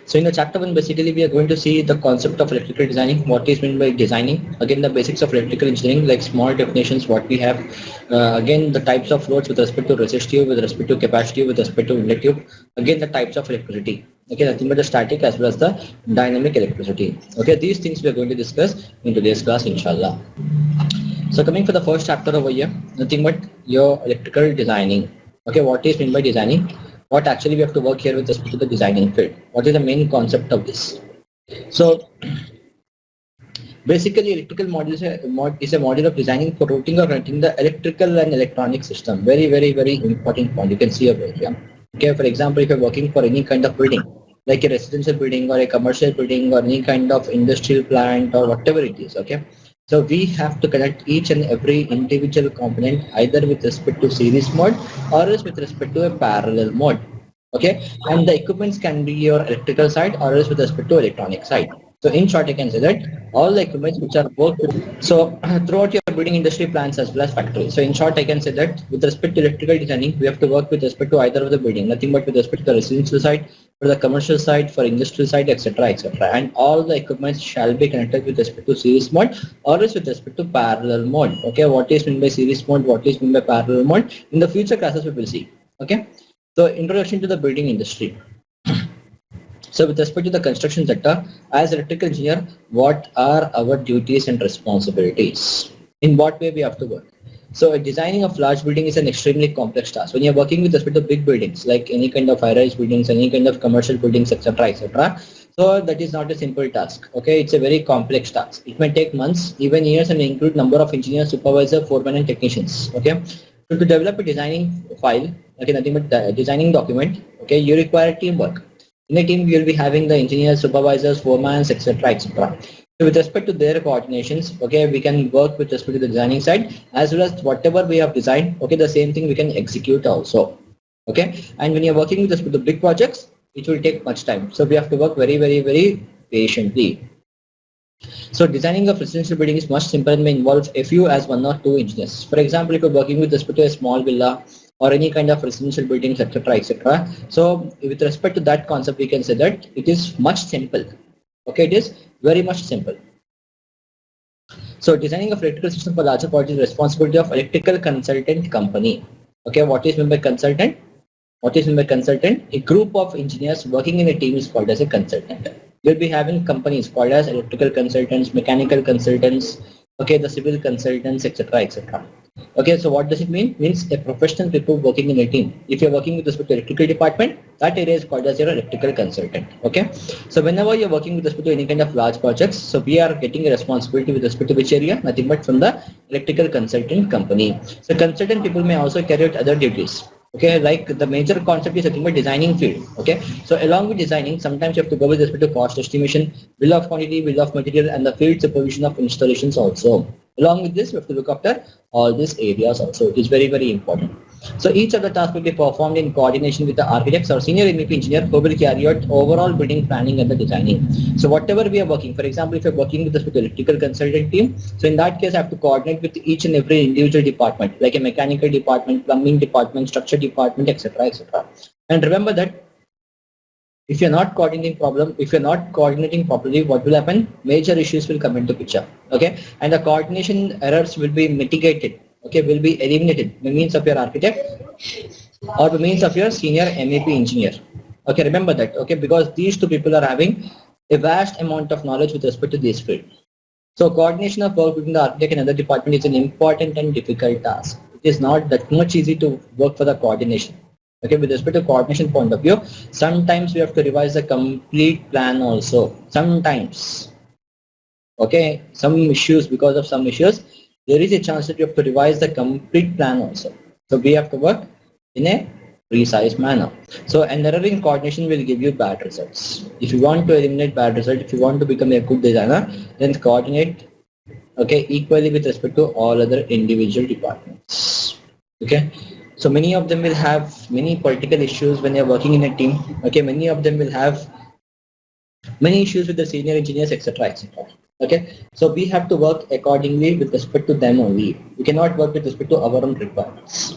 So in the chapter 1, basically we are going to see the concept of electrical designing, what is meant by designing, again the basics of electrical engineering, like small definitions what we have, again the types of loads with respect to resistive, with respect to capacitive, with respect to inductive, again the types of electricity, okay, nothing but the static as well as the dynamic electricity. Okay, these things we are going to discuss in today's class, inshallah. So coming for the first chapter over here, nothing but your electrical designing. Okay, what is meant by designing? What actually we have to work here with respect to the designing field? What is the main concept of this? So basically, electrical model is a model of designing for routing or connecting the electrical and electronic system. Very, very, very important point. You can see over here. Okay, for example, if you're working for any kind of building, like a residential building or a commercial building or any kind of industrial plant or whatever it is, okay. So we have to connect each and every individual component either with respect to series mode or else with respect to a parallel mode. Okay, and the equipments can be your electrical side or else with respect to electronic side. So in short, I can say that all the equipments which are worked with, so throughout your building industry plants as well as factories. So in short, I can say that with respect to electrical designing, we have to work with respect to either of the building, nothing but with respect to the residential side, for the commercial side, for industrial side, etc., etc. And all the equipments shall be connected with respect to series mode or else with respect to parallel mode. Okay, what is meant by series mode, what is meant by parallel mode? In the future classes, we will see. Okay, so introduction to the building industry. So with respect to the construction sector, as electrical engineer, what are our duties and responsibilities? In what way we have to work? So designing of large building is an extremely complex task. When you're working with respect to big buildings, like any kind of high-rise buildings, any kind of commercial buildings, etc., etc. So that is not a simple task. Okay, it's a very complex task. It may take months, even years, and include number of engineers, supervisor, foremen, and technicians. Okay, so to develop a designing file, okay, nothing but designing document. Okay, you require teamwork. In a team, you will be having the engineers, supervisors, foremen, etc., etc. So with respect to their coordinations, okay, we can work with respect to the designing side as well as whatever we have designed. Okay, the same thing we can execute also. Okay, and when you're working with respect to big projects, it will take much time. So we have to work very, very, very patiently. So designing of residential building is much simpler and may involve a few as one or two engineers. For example, if you're working with respect to a small villa or any kind of residential buildings, etc., etc. So with respect to that concept, we can say that it is much simple. Okay, it is very much simple. So designing of electrical system for larger projects is responsibility of electrical consultant company. Okay, what is meant by consultant? What is meant by consultant? A group of engineers working in a team is called as a consultant. You'll be having companies called as electrical consultants, mechanical consultants, okay, the civil consultants, etc., etc. Okay, so what does it mean? Means a professional people working in a team. If you're working with respect to electrical department, that area is called as your electrical consultant. Okay, so whenever you're working with respect to any kind of large projects, so we are getting a responsibility with respect to which area? Nothing but from the electrical consultant company. So consultant people may also carry out other duties. Okay, like the major concept is nothing but designing field. Okay, so along with designing, sometimes you have to go with respect to cost estimation, bill of quantity, bill of material, and the field supervision of installations also. Along with this, we have to look after all these areas also. It is very, very important. So each of the tasks will be performed in coordination with the architects or senior M.E.P engineer who will carry out overall building planning and the designing. So whatever we are working, for example, if you're working with the electrical consultant team, so in that case, I have to coordinate with each and every individual department, like a mechanical department, plumbing department, structure department, etc., etc. And remember that if you're not coordinating properly, what will happen? Major issues will come into picture. Okay, and the coordination errors will be mitigated. Okay, will be eliminated by means of your architect or by means of your senior M.E.P engineer. Okay, remember that. Okay, because these two people are having a vast amount of knowledge with respect to this field. So coordination of work between the architect and other department is an important and difficult task. It is not that much easy to work for the coordination. Okay, with respect to coordination point of view, sometimes we have to revise the complete plan also. Sometimes, okay, some issues, because of some issues, there is a chance that you have to revise the complete plan also. So we have to work in a precise manner. So an error in coordination will give you bad results. If you want to eliminate bad results, if you want to become a good designer, then coordinate, okay, equally with respect to all other individual departments. Okay, so many of them will have many political issues when they are working in a team. Okay, many of them will have many issues with the senior engineers, etc., etc. Okay, so we have to work accordingly with respect to them only. We cannot work with respect to our own requirements.